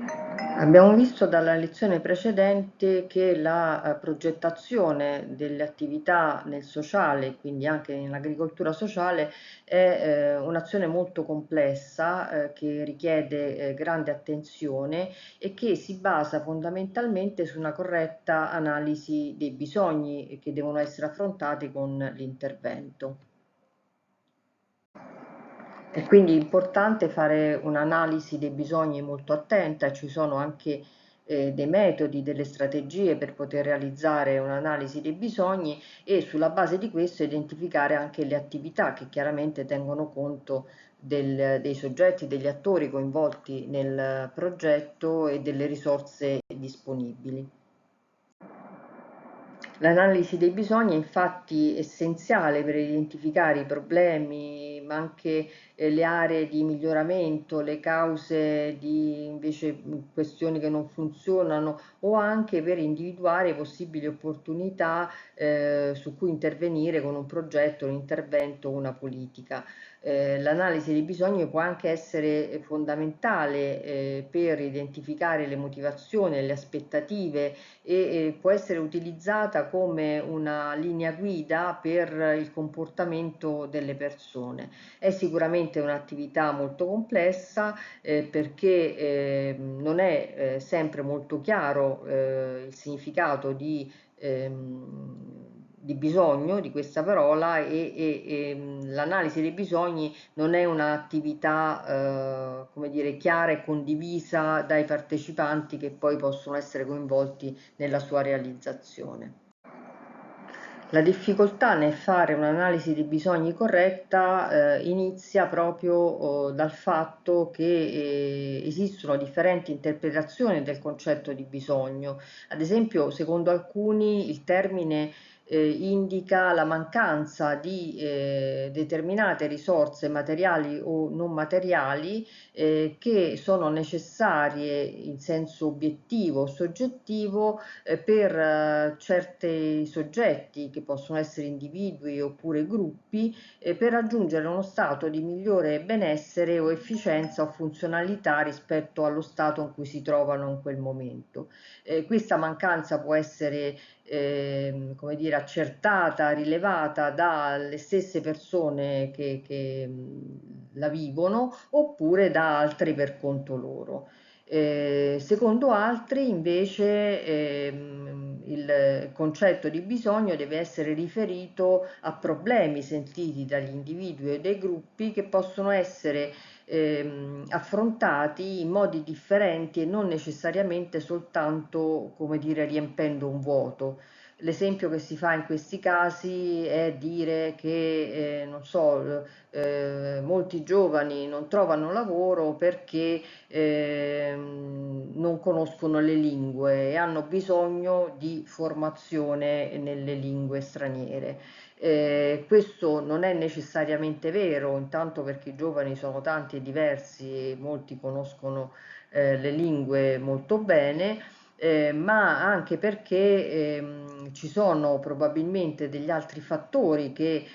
Abbiamo visto dalla lezione precedente che la progettazione delle attività nel sociale, quindi anche nell'agricoltura sociale, è un'azione molto complessa che richiede grande attenzione e che si basa fondamentalmente su una corretta analisi dei bisogni che devono essere affrontati con l'intervento. È quindi importante fare un'analisi dei bisogni molto attenta, ci sono anche dei metodi, delle strategie per poter realizzare un'analisi dei bisogni e sulla base di questo identificare anche le attività che chiaramente tengono conto dei soggetti, degli attori coinvolti nel progetto e delle risorse disponibili. L'analisi dei bisogni è infatti essenziale per identificare i problemi, ma anche le aree di miglioramento, le cause di invece questioni che non funzionano o anche per individuare possibili opportunità su cui intervenire con un progetto, un intervento, una politica. L'analisi dei bisogni può anche essere fondamentale per identificare le motivazioni, le aspettative e può essere utilizzata come una linea guida per il comportamento delle persone. È sicuramente un'attività molto complessa perché non è sempre molto chiaro il significato di bisogno di questa parola e l'analisi dei bisogni non è un'attività come dire, chiara e condivisa dai partecipanti che poi possono essere coinvolti nella sua realizzazione. La difficoltà nel fare un'analisi dei bisogni corretta inizia proprio dal fatto che esistono differenti interpretazioni del concetto di bisogno. Ad esempio, secondo alcuni il termine indica la mancanza di determinate risorse materiali o non materiali che sono necessarie in senso obiettivo o soggettivo per certi soggetti che possono essere individui oppure gruppi per raggiungere uno stato di migliore benessere o efficienza o funzionalità rispetto allo stato in cui si trovano in quel momento. Questa mancanza può essere come dire, accertata, rilevata dalle stesse persone che la vivono oppure da altri per conto loro. Secondo altri invece il concetto di bisogno deve essere riferito a problemi sentiti dagli individui e dai gruppi che possono essere affrontati in modi differenti e non necessariamente soltanto, come dire, riempendo un vuoto. L'esempio che si fa in questi casi è dire che, non so, molti giovani non trovano lavoro perché non conoscono le lingue e hanno bisogno di formazione nelle lingue straniere. Questo non è necessariamente vero, intanto perché i giovani sono tanti e diversi e molti conoscono le lingue molto bene, ma anche perché ci sono probabilmente degli altri fattori che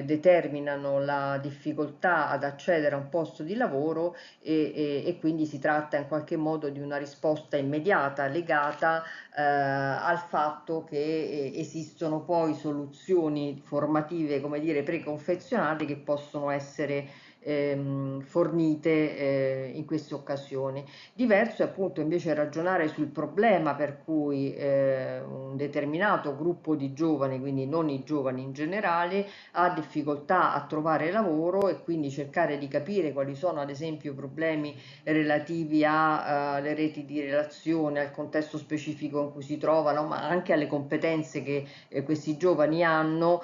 determinano la difficoltà ad accedere a un posto di lavoro e quindi si tratta in qualche modo di una risposta immediata legata al fatto che esistono poi soluzioni formative, come dire, preconfezionate che possono essere fornite in queste occasioni. Diverso è appunto invece ragionare sul problema per cui un determinato gruppo di giovani, quindi non i giovani in generale, ha difficoltà a trovare lavoro e quindi cercare di capire quali sono ad esempio i problemi relativi alle reti di relazione, al contesto specifico in cui si trovano, ma anche alle competenze che questi giovani hanno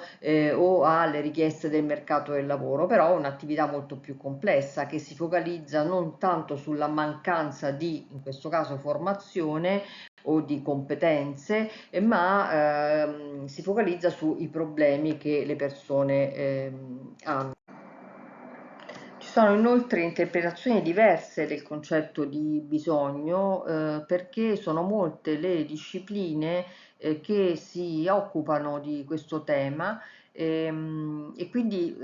o alle richieste del mercato del lavoro, però è un'attività molto più complessa che si focalizza non tanto sulla mancanza di, in questo caso, formazione o di competenze, ma si focalizza sui problemi che le persone hanno. Ci sono inoltre interpretazioni diverse del concetto di bisogno perché sono molte le discipline che si occupano di questo tema e quindi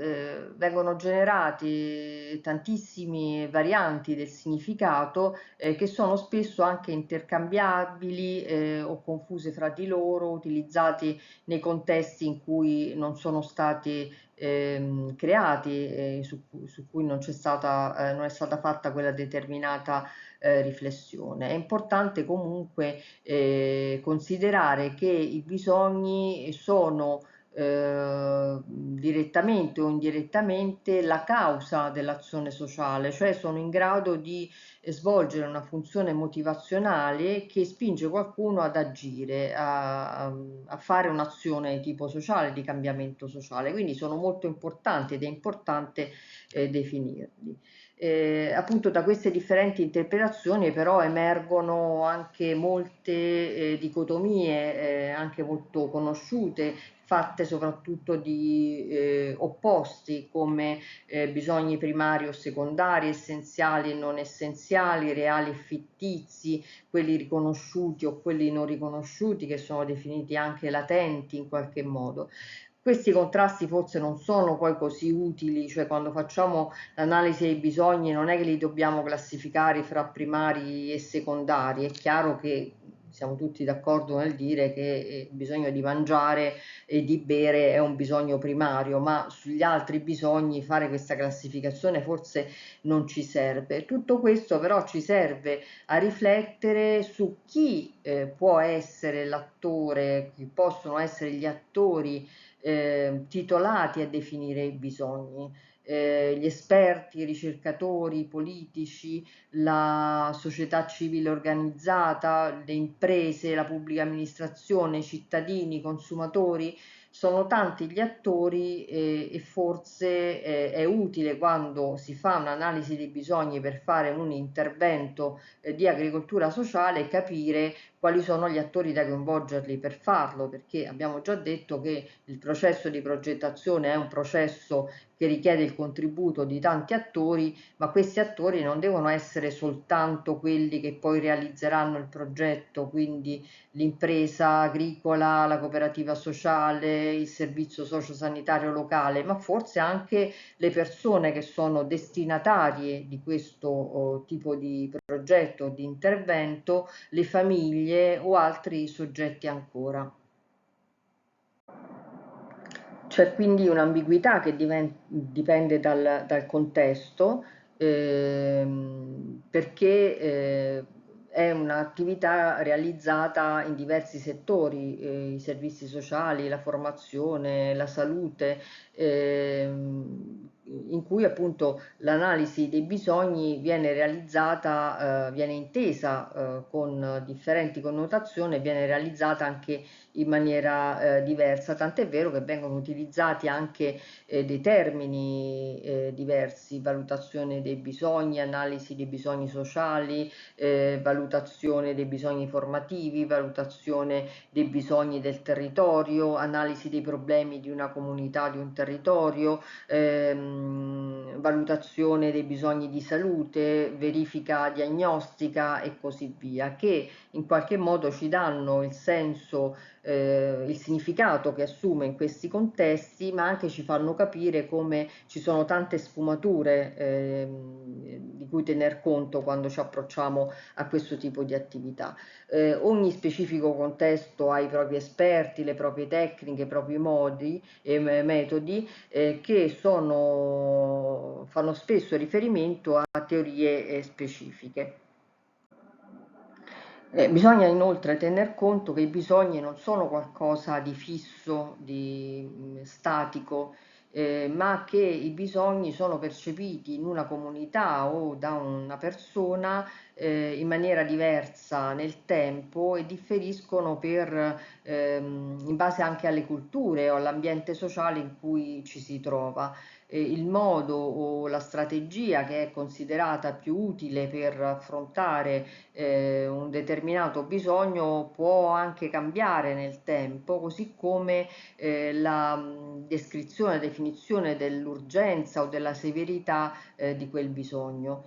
vengono generate tantissime varianti del significato che sono spesso anche intercambiabili o confuse fra di loro, utilizzati nei contesti in cui non sono stati creati, su cui non è stata fatta quella determinata riflessione. È importante comunque considerare che i bisogni sono direttamente o indirettamente la causa dell'azione sociale, cioè sono in grado di svolgere una funzione motivazionale che spinge qualcuno ad agire, a fare un'azione di tipo sociale, di cambiamento sociale. Quindi sono molto importanti ed è importante definirli. Appunto da queste differenti interpretazioni però emergono anche molte dicotomie anche molto conosciute, fatte soprattutto di opposti come bisogni primari o secondari, essenziali e non essenziali, reali e fittizi, quelli riconosciuti o quelli non riconosciuti, che sono definiti anche latenti in qualche modo. Questi contrasti forse non sono poi così utili, cioè quando facciamo l'analisi dei bisogni non è che li dobbiamo classificare fra primari e secondari, è chiaro che siamo tutti d'accordo nel dire che il bisogno di mangiare e di bere è un bisogno primario, ma sugli altri bisogni fare questa classificazione forse non ci serve. Tutto questo però ci serve a riflettere su chi può essere l'attore, chi possono essere gli attori titolati a definire i bisogni. Gli esperti, i ricercatori, i politici, la società civile organizzata, le imprese, la pubblica amministrazione, i cittadini, i consumatori, sono tanti gli attori e forse è utile quando si fa un'analisi dei bisogni per fare un intervento di agricoltura sociale capire quali sono gli attori da coinvolgerli per farlo, perché abbiamo già detto che il processo di progettazione è un processo che richiede il contributo di tanti attori, ma questi attori non devono essere soltanto quelli che poi realizzeranno il progetto, quindi l'impresa agricola, la cooperativa sociale, il servizio sociosanitario locale, ma forse anche le persone che sono destinatarie di questo tipo di progetto, di intervento, le famiglie o altri soggetti ancora. C'è quindi un'ambiguità che dipende dal contesto, perché è un'attività realizzata in diversi settori, i servizi sociali, la formazione, la salute, in cui appunto l'analisi dei bisogni viene realizzata, viene intesa con differenti connotazioni e viene realizzata anche in maniera diversa, tant'è vero che vengono utilizzati anche dei termini diversi, valutazione dei bisogni, analisi dei bisogni sociali, valutazione dei bisogni formativi, valutazione dei bisogni del territorio, analisi dei problemi di una comunità, di un territorio, valutazione dei bisogni di salute, verifica diagnostica e così via, che in qualche modo ci danno il senso, il significato che assume in questi contesti, ma anche ci fanno capire come ci sono tante sfumature di cui tener conto quando ci approcciamo a questo tipo di attività. Ogni specifico contesto ha i propri esperti, le proprie tecniche, i propri modi e metodi che fanno spesso riferimento a teorie specifiche. Bisogna inoltre tener conto che i bisogni non sono qualcosa di fisso, di statico, ma che i bisogni sono percepiti in una comunità o da una persona in maniera diversa nel tempo e differiscono in base anche alle culture o all'ambiente sociale in cui ci si trova. Il modo o la strategia che è considerata più utile per affrontare un determinato bisogno può anche cambiare nel tempo, così come la descrizione, definizione dell'urgenza o della severità di quel bisogno.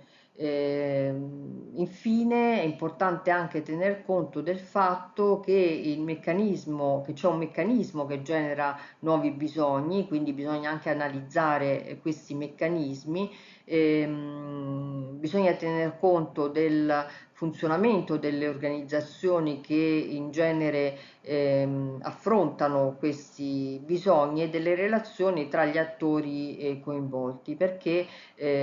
Infine è importante anche tener conto del fatto che che c'è un meccanismo che genera nuovi bisogni, quindi bisogna anche analizzare questi meccanismi. Bisogna tener conto del funzionamento delle organizzazioni che in genere affrontano questi bisogni e delle relazioni tra gli attori coinvolti, perché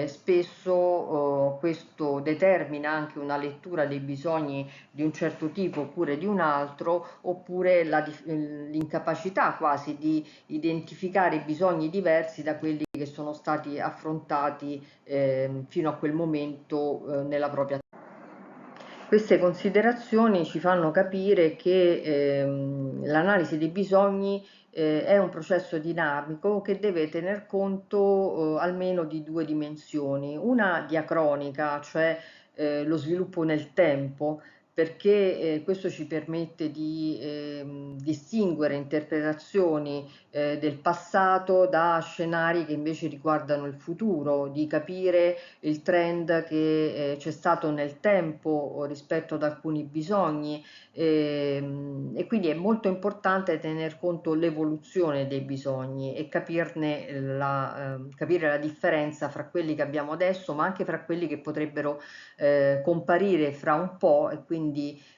spesso questo determina anche una lettura dei bisogni di un certo tipo oppure di un altro, oppure l'incapacità quasi di identificare bisogni diversi da quelli che sono stati affrontati fino a quel momento nella propria. Queste considerazioni ci fanno capire che l'analisi dei bisogni è un processo dinamico che deve tener conto almeno di due dimensioni, una diacronica, cioè lo sviluppo nel tempo, perché questo ci permette di distinguere interpretazioni del passato da scenari che invece riguardano il futuro, di capire il trend che c'è stato nel tempo rispetto ad alcuni bisogni e quindi è molto importante tener conto l'evoluzione dei bisogni e capire la differenza fra quelli che abbiamo adesso, ma anche fra quelli che potrebbero comparire fra un po' e quindi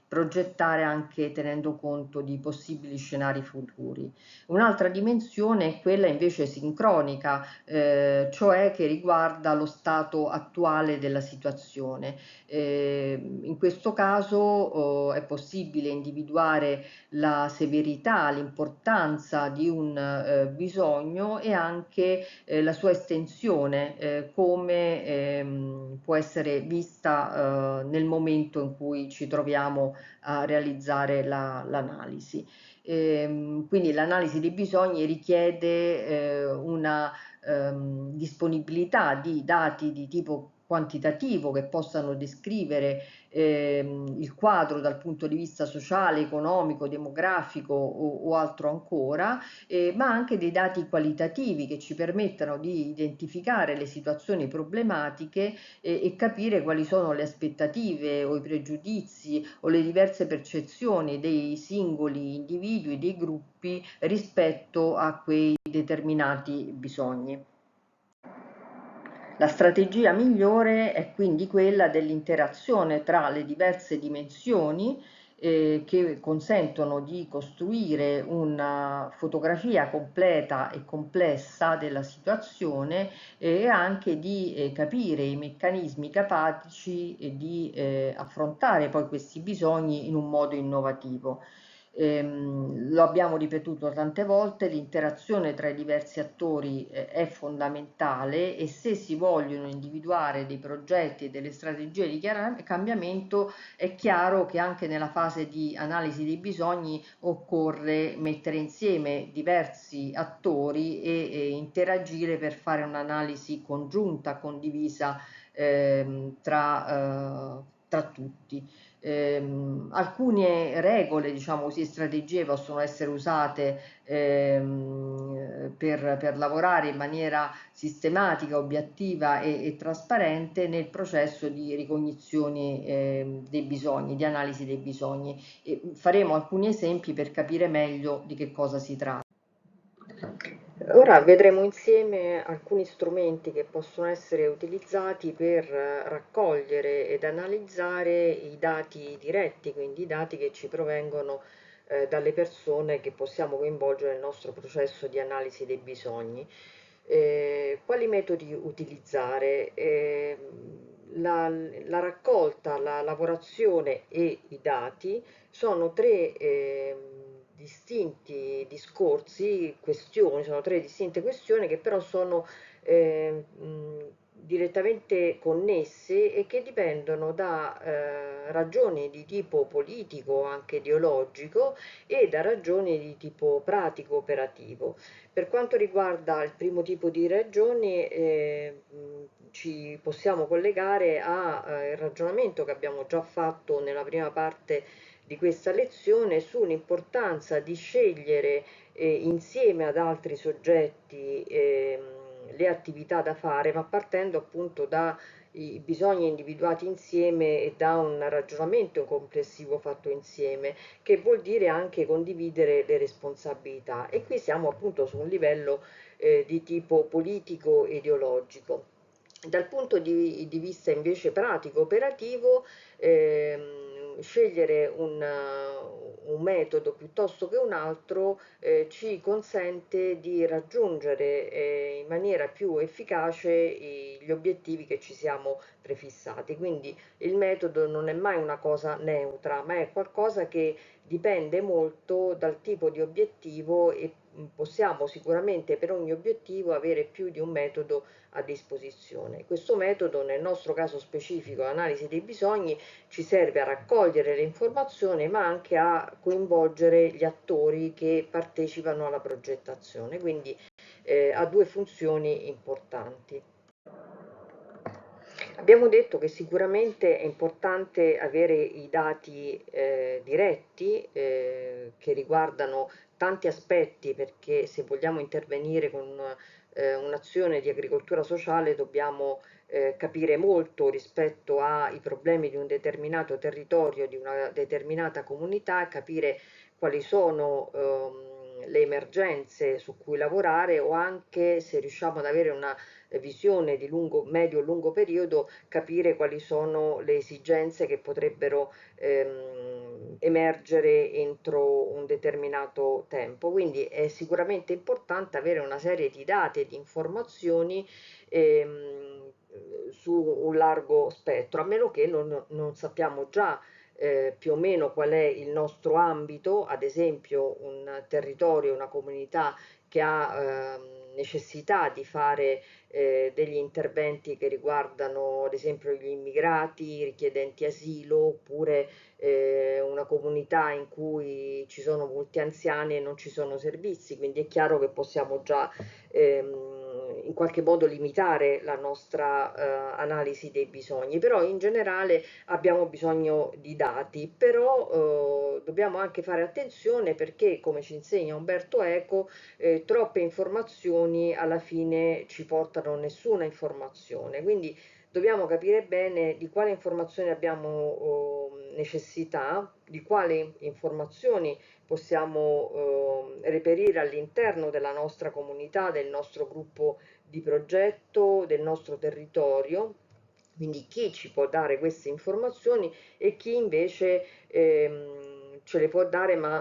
progettare anche tenendo conto di possibili scenari futuri. Un'altra dimensione è quella invece sincronica, cioè che riguarda lo stato attuale della situazione. In questo caso è possibile individuare la severità, l'importanza di un bisogno e anche la sua estensione, come può essere vista nel momento in cui ci troviamo a realizzare l'analisi. Quindi l'analisi dei bisogni richiede una disponibilità di dati di tipo quantitativo che possano descrivere il quadro dal punto di vista sociale, economico, demografico o altro ancora, ma anche dei dati qualitativi che ci permettano di identificare le situazioni problematiche e capire quali sono le aspettative o i pregiudizi o le diverse percezioni dei singoli individui, dei gruppi rispetto a quei determinati bisogni. La strategia migliore è quindi quella dell'interazione tra le diverse dimensioni che consentono di costruire una fotografia completa e complessa della situazione e anche di capire i meccanismi capaci di affrontare poi questi bisogni in un modo innovativo. Lo abbiamo ripetuto tante volte, l'interazione tra i diversi attori è fondamentale e se si vogliono individuare dei progetti e delle strategie di cambiamento è chiaro che anche nella fase di analisi dei bisogni occorre mettere insieme diversi attori e interagire per fare un'analisi congiunta, condivisa tra tutti. Alcune regole, diciamo così, strategie possono essere usate per lavorare in maniera sistematica, obiettiva e trasparente nel processo di ricognizione dei bisogni, di analisi dei bisogni. E faremo alcuni esempi per capire meglio di che cosa si tratta. Ora vedremo insieme alcuni strumenti che possono essere utilizzati per raccogliere ed analizzare i dati diretti, quindi i dati che ci provengono dalle persone che possiamo coinvolgere nel nostro processo di analisi dei bisogni. Quali metodi utilizzare? La raccolta, la lavorazione e i dati sono tre distinti discorsi, questioni, sono tre distinte questioni che però sono direttamente connesse e che dipendono da ragioni di tipo politico, anche ideologico, e da ragioni di tipo pratico operativo. Per quanto riguarda il primo tipo di ragioni, ci possiamo collegare al ragionamento che abbiamo già fatto nella prima parte di questa lezione sull'importanza di scegliere insieme ad altri soggetti le attività da fare, ma partendo appunto da i bisogni individuati insieme e da un ragionamento complessivo fatto insieme, che vuol dire anche condividere le responsabilità. E qui siamo appunto su un livello di tipo politico e ideologico. Dal punto di vista invece pratico, operativo, scegliere un metodo piuttosto che un altro ci consente di raggiungere in maniera più efficace gli obiettivi che ci siamo prefissati. Quindi il metodo non è mai una cosa neutra, ma è qualcosa che dipende molto dal tipo di obiettivo e possiamo sicuramente per ogni obiettivo avere più di un metodo a disposizione. Questo metodo, nel nostro caso specifico, l'analisi dei bisogni, ci serve a raccogliere le informazioni, ma anche a coinvolgere gli attori che partecipano alla progettazione, quindi ha due funzioni importanti. Abbiamo detto che sicuramente è importante avere i dati diretti che riguardano tanti aspetti, perché se vogliamo intervenire con un'azione di agricoltura sociale dobbiamo capire molto rispetto ai problemi di un determinato territorio, di una determinata comunità, capire quali sono le emergenze su cui lavorare, o anche, se riusciamo ad avere una visione di medio-lungo periodo, capire quali sono le esigenze che potrebbero emergere entro un determinato tempo. Quindi è sicuramente importante avere una serie di dati e di informazioni su un largo spettro, a meno che non sappiamo già più o meno qual è il nostro ambito, ad esempio un territorio, una comunità che ha necessità di fare degli interventi che riguardano ad esempio gli immigrati, i richiedenti asilo, oppure una comunità in cui ci sono molti anziani e non ci sono servizi, quindi è chiaro che possiamo già in qualche modo limitare la nostra analisi dei bisogni, però in generale abbiamo bisogno di dati, però dobbiamo anche fare attenzione perché, come ci insegna Umberto Eco, troppe informazioni alla fine ci portano nessuna informazione, quindi dobbiamo capire bene di quale informazioni abbiamo necessità, di quali informazioni possiamo reperire all'interno della nostra comunità, del nostro gruppo di progetto, del nostro territorio, quindi chi ci può dare queste informazioni e chi invece ce le può dare, ma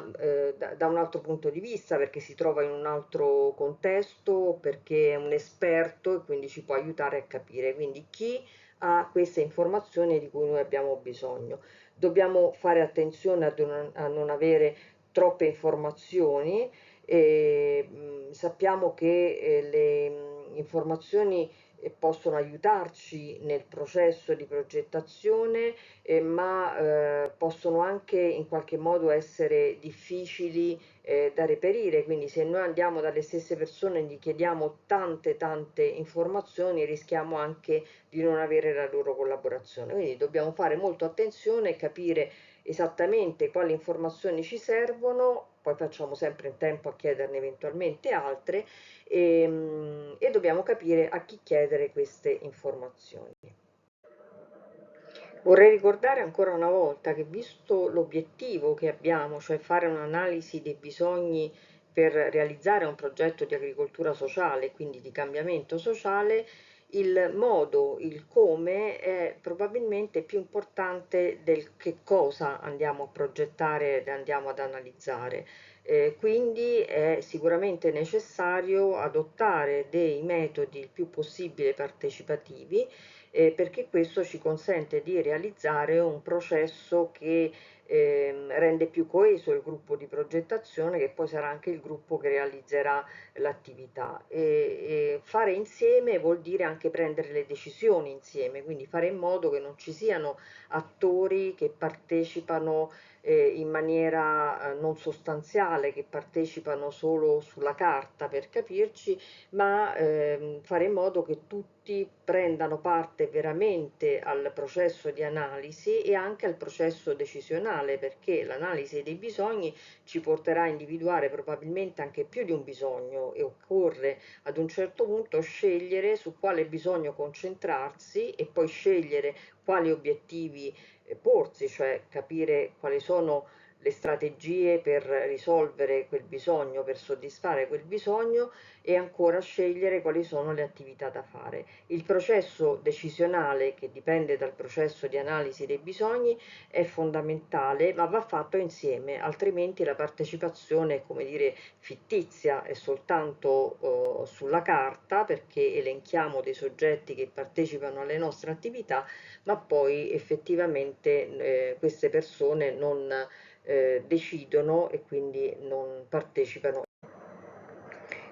da un altro punto di vista, perché si trova in un altro contesto, perché è un esperto e quindi ci può aiutare a capire. Quindi chi ha queste informazioni di cui noi abbiamo bisogno. Dobbiamo fare attenzione a non avere troppe informazioni e sappiamo che le informazioni possono aiutarci nel processo di progettazione, ma possono anche in qualche modo essere difficili da reperire, quindi se noi andiamo dalle stesse persone e gli chiediamo tante informazioni rischiamo anche di non avere la loro collaborazione, quindi dobbiamo fare molto attenzione e capire esattamente quali informazioni ci servono, poi facciamo sempre in tempo a chiederne eventualmente altre e dobbiamo capire a chi chiedere queste informazioni. Vorrei ricordare ancora una volta che, visto l'obiettivo che abbiamo, cioè fare un'analisi dei bisogni per realizzare un progetto di agricoltura sociale, quindi di cambiamento sociale, il modo, il come è probabilmente più importante del che cosa andiamo a progettare ed andiamo ad analizzare. Quindi è sicuramente necessario adottare dei metodi il più possibile partecipativi, perché questo ci consente di realizzare un processo che rende più coeso il gruppo di progettazione, che poi sarà anche il gruppo che realizzerà l'attività. E fare insieme vuol dire anche prendere le decisioni insieme, quindi fare in modo che non ci siano attori che partecipano in maniera non sostanziale, che partecipano solo sulla carta per capirci, ma fare in modo che tutti tutti prendano parte veramente al processo di analisi e anche al processo decisionale, perché l'analisi dei bisogni ci porterà a individuare probabilmente anche più di un bisogno e occorre ad un certo punto scegliere su quale bisogno concentrarsi e poi scegliere quali obiettivi porsi, cioè capire quali sono le strategie per risolvere quel bisogno, per soddisfare quel bisogno e ancora scegliere quali sono le attività da fare. Il processo decisionale, che dipende dal processo di analisi dei bisogni, è fondamentale, ma va fatto insieme, altrimenti la partecipazione è, come dire, fittizia, è soltanto sulla carta, perché elenchiamo dei soggetti che partecipano alle nostre attività, ma poi effettivamente queste persone non decidono e quindi non partecipano.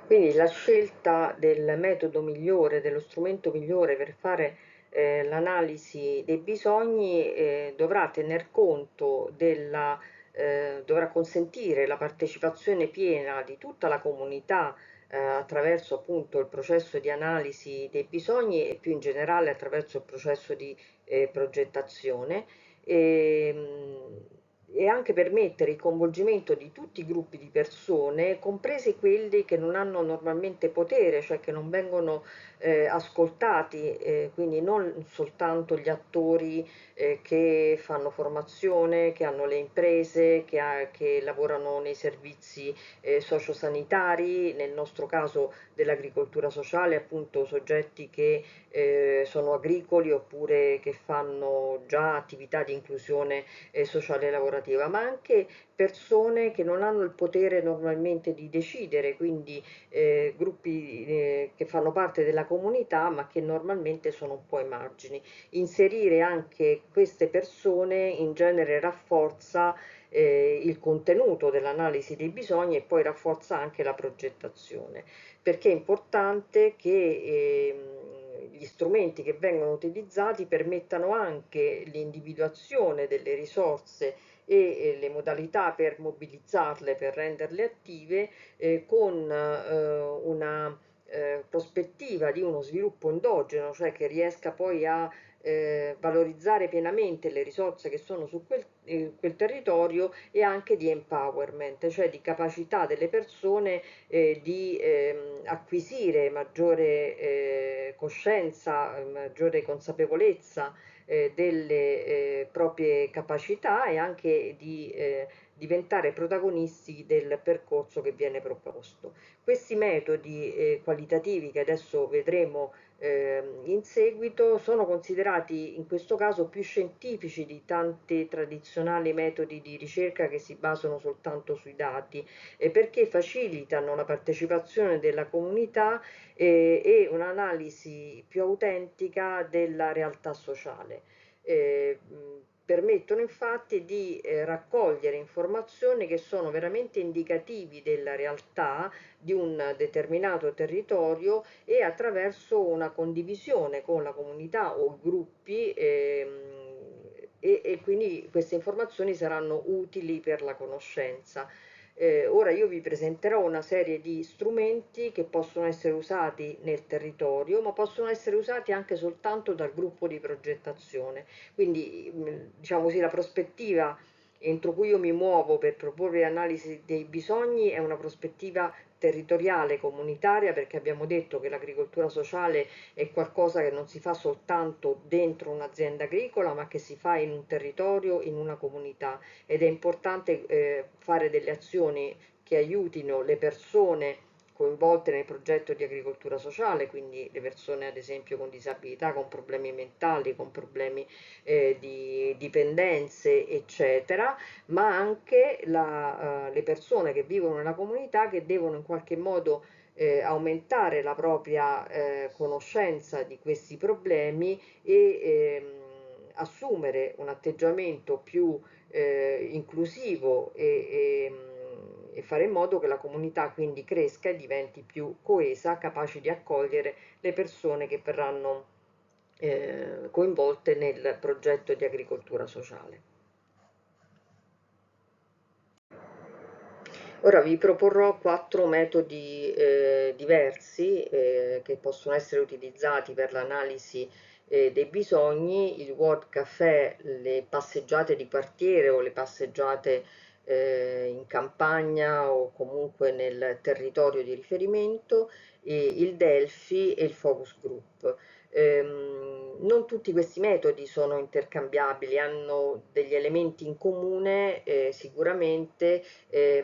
Quindi la scelta del metodo migliore, dello strumento migliore per fare l'analisi dei bisogni dovrà tener conto dovrà consentire la partecipazione piena di tutta la comunità attraverso appunto il processo di analisi dei bisogni e più in generale attraverso il processo di progettazione. E anche permettere il coinvolgimento di tutti i gruppi di persone, compresi quelli che non hanno normalmente potere, cioè che non vengono ascoltati, quindi non soltanto gli attori che fanno formazione, che hanno le imprese, che lavorano nei servizi sociosanitari, nel nostro caso dell'agricoltura sociale, appunto soggetti che sono agricoli oppure che fanno già attività di inclusione sociale e lavorativa, ma anche persone che non hanno il potere normalmente di decidere, quindi gruppi che fanno parte della comunità ma che normalmente sono un po' ai margini. Inserire anche queste persone in genere rafforza il contenuto dell'analisi dei bisogni e poi rafforza anche la progettazione, perché è importante che gli strumenti che vengono utilizzati permettano anche l'individuazione delle risorse e le modalità per mobilizzarle, per renderle attive, con una prospettiva di uno sviluppo endogeno, cioè che riesca poi a valorizzare pienamente le risorse che sono su quel territorio e anche di empowerment, cioè di capacità delle persone di acquisire maggiore coscienza, maggiore consapevolezza delle proprie capacità e anche di diventare protagonisti del percorso che viene proposto. Questi metodi qualitativi che adesso vedremo in seguito sono considerati in questo caso più scientifici di tanti tradizionali metodi di ricerca che si basano soltanto sui dati, perché facilitano la partecipazione della comunità e un'analisi più autentica della realtà sociale. Permettono infatti di raccogliere informazioni che sono veramente indicativi della realtà di un determinato territorio e attraverso una condivisione con la comunità o gruppi e quindi queste informazioni saranno utili per la conoscenza. Ora io vi presenterò una serie di strumenti che possono essere usati nel territorio, ma possono essere usati anche soltanto dal gruppo di progettazione. Quindi, diciamo così, la prospettiva entro cui io mi muovo per proporre analisi dei bisogni è una prospettiva territoriale, comunitaria, perché abbiamo detto che l'agricoltura sociale è qualcosa che non si fa soltanto dentro un'azienda agricola, ma che si fa in un territorio, in una comunità ed è importante fare delle azioni che aiutino le persone coinvolte nel progetto di agricoltura sociale, quindi le persone ad esempio con disabilità, con problemi mentali, con problemi di dipendenze, eccetera, ma anche le persone che vivono nella comunità che devono in qualche modo aumentare la propria conoscenza di questi problemi e assumere un atteggiamento più inclusivo e fare in modo che la comunità quindi cresca e diventi più coesa, capace di accogliere le persone che verranno coinvolte nel progetto di agricoltura sociale. Ora vi proporrò quattro metodi diversi che possono essere utilizzati per l'analisi dei bisogni: il World Café, le passeggiate di quartiere o le passeggiate in campagna o comunque nel territorio di riferimento, e il Delphi e il Focus Group. Non tutti questi metodi sono intercambiabili, hanno degli elementi in comune sicuramente,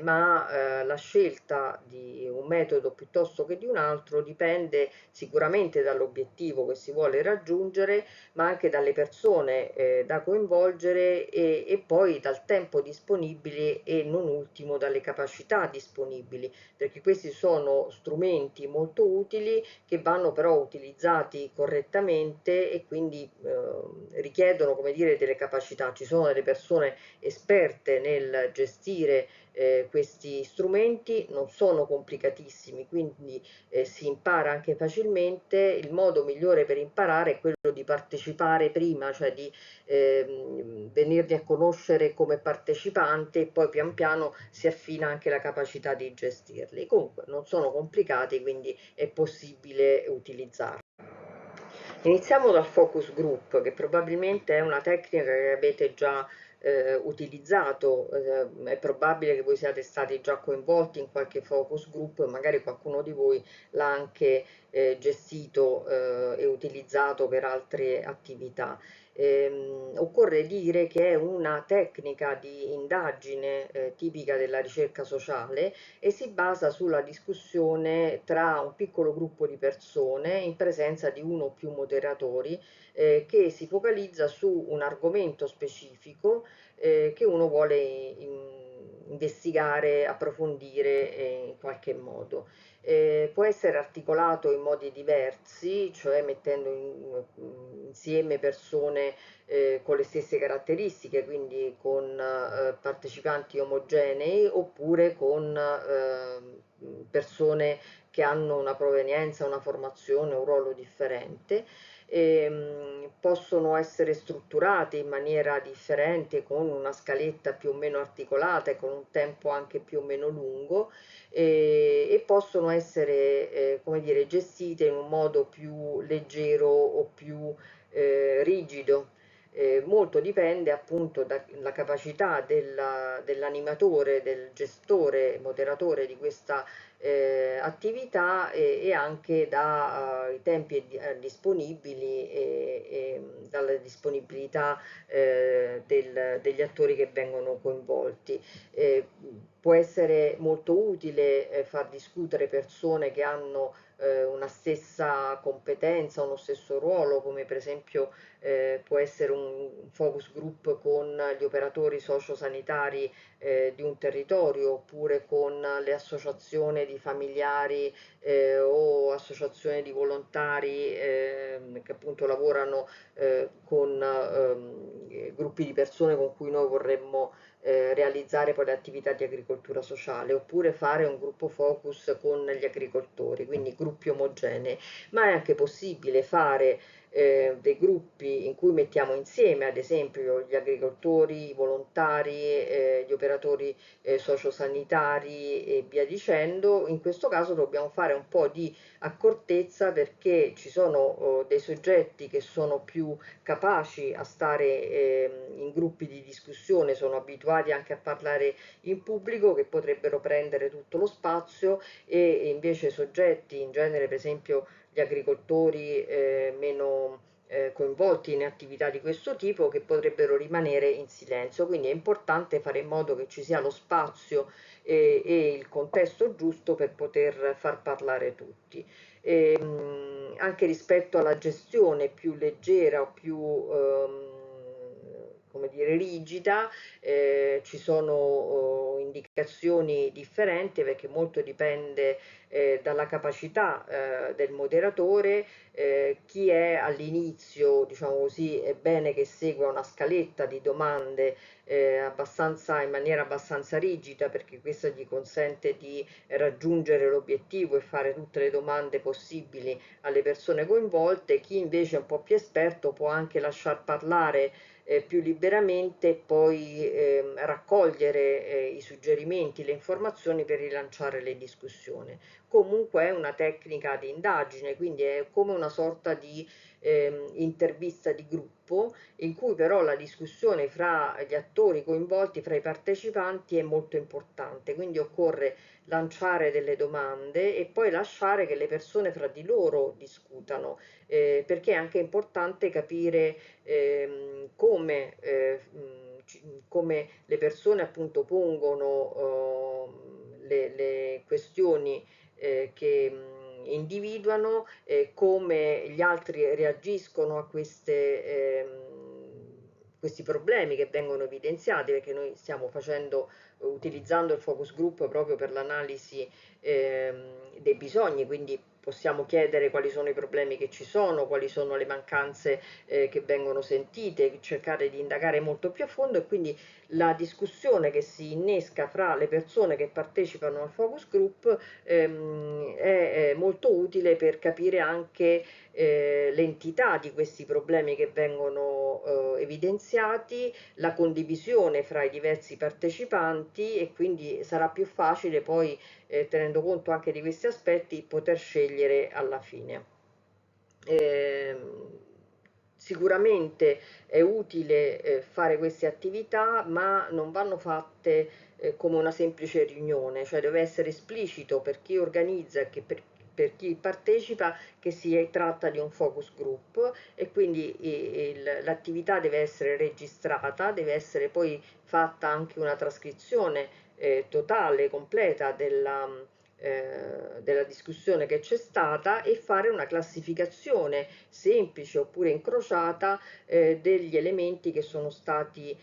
ma la scelta di un metodo piuttosto che di un altro dipende sicuramente dall'obiettivo che si vuole raggiungere, ma anche dalle persone da coinvolgere e poi dal tempo disponibile e non ultimo dalle capacità disponibili, perché questi sono strumenti molto utili che vanno però utilizzati correttamente e quindi richiedono, come dire, delle capacità. Ci sono delle persone esperte nel gestire questi strumenti, non sono complicatissimi, quindi si impara anche facilmente. Il modo migliore per imparare è quello di partecipare prima, cioè di venirli a conoscere come partecipante, e poi pian piano si affina anche la capacità di gestirli. Comunque non sono complicati, quindi è possibile utilizzarli. Iniziamo dal focus group, che probabilmente è una tecnica che avete già utilizzato, è probabile che voi siate stati già coinvolti in qualche focus group, magari qualcuno di voi l'ha anche gestito e utilizzato per altre attività. Occorre dire che è una tecnica di indagine tipica della ricerca sociale e si basa sulla discussione tra un piccolo gruppo di persone in presenza di uno o più moderatori, che si focalizza su un argomento specifico che uno vuole investigare, approfondire in qualche modo. Può essere articolato in modi diversi, cioè mettendo insieme persone con le stesse caratteristiche, quindi con partecipanti omogenei, oppure con persone che hanno una provenienza, una formazione, un ruolo differente. Possono essere strutturate in maniera differente, con una scaletta più o meno articolata e con un tempo anche più o meno lungo, e possono essere, come dire, gestite in un modo più leggero o più rigido. Molto dipende appunto dalla capacità dell'animatore, del gestore, moderatore di questa attività, e anche dai tempi disponibili e dalla disponibilità degli attori che vengono coinvolti. Eh, Può essere molto utile far discutere persone che hanno una stessa competenza, uno stesso ruolo, come per esempio può essere un focus group con gli operatori sociosanitari di un territorio, oppure con le associazioni di familiari o associazioni di volontari che appunto lavorano con gruppi di persone con cui noi vorremmo realizzare poi le attività di agricoltura sociale, oppure fare un gruppo focus con gli agricoltori, quindi gruppi omogenei. Ma è anche possibile fare dei gruppi in cui mettiamo insieme ad esempio gli agricoltori, i volontari, gli operatori sociosanitari e via dicendo. In questo caso dobbiamo fare un po' di accortezza, perché ci sono dei soggetti che sono più capaci a stare in gruppi di discussione, sono abituati anche a parlare in pubblico, che potrebbero prendere tutto lo spazio, e invece soggetti, in genere per esempio gli agricoltori meno coinvolti in attività di questo tipo, che potrebbero rimanere in silenzio. Quindi è importante fare in modo che ci sia lo spazio e il contesto giusto per poter far parlare tutti. Anche rispetto alla gestione più leggera o più come dire, rigida, ci sono indicazioni differenti, perché molto dipende dalla capacità del moderatore. Chi è all'inizio, diciamo così, è bene che segua una scaletta di domande in maniera abbastanza rigida, perché questo gli consente di raggiungere l'obiettivo e fare tutte le domande possibili alle persone coinvolte. Chi invece è un po' più esperto può anche lasciar parlare più liberamente e poi raccogliere i suggerimenti, le informazioni per rilanciare le discussioni. Comunque è una tecnica di indagine, quindi è come una sorta di intervista di gruppo in cui però la discussione fra gli attori coinvolti, fra i partecipanti è molto importante, quindi occorre lanciare delle domande e poi lasciare che le persone fra di loro discutano, perché è anche importante capire come le persone appunto pongono le questioni che individuano, come gli altri reagiscono a questi problemi che vengono evidenziati, perché noi stiamo utilizzando il focus group proprio per l'analisi dei bisogni, quindi possiamo chiedere quali sono i problemi che ci sono, quali sono le mancanze che vengono sentite, cercare di indagare molto più a fondo, e quindi la discussione che si innesca fra le persone che partecipano al focus group è molto utile per capire anche l'entità di questi problemi che vengono evidenziati, la condivisione fra i diversi partecipanti, e quindi sarà più facile poi, tenendo conto anche di questi aspetti, poter scegliere alla fine. Sicuramente è utile fare queste attività, ma non vanno fatte come una semplice riunione, cioè deve essere esplicito per chi organizza e per chi partecipa che si tratta di un focus group, e quindi l'attività deve essere registrata, deve essere poi fatta anche una trascrizione totale, completa della discussione che c'è stata, e fare una classificazione semplice oppure incrociata degli elementi che sono stati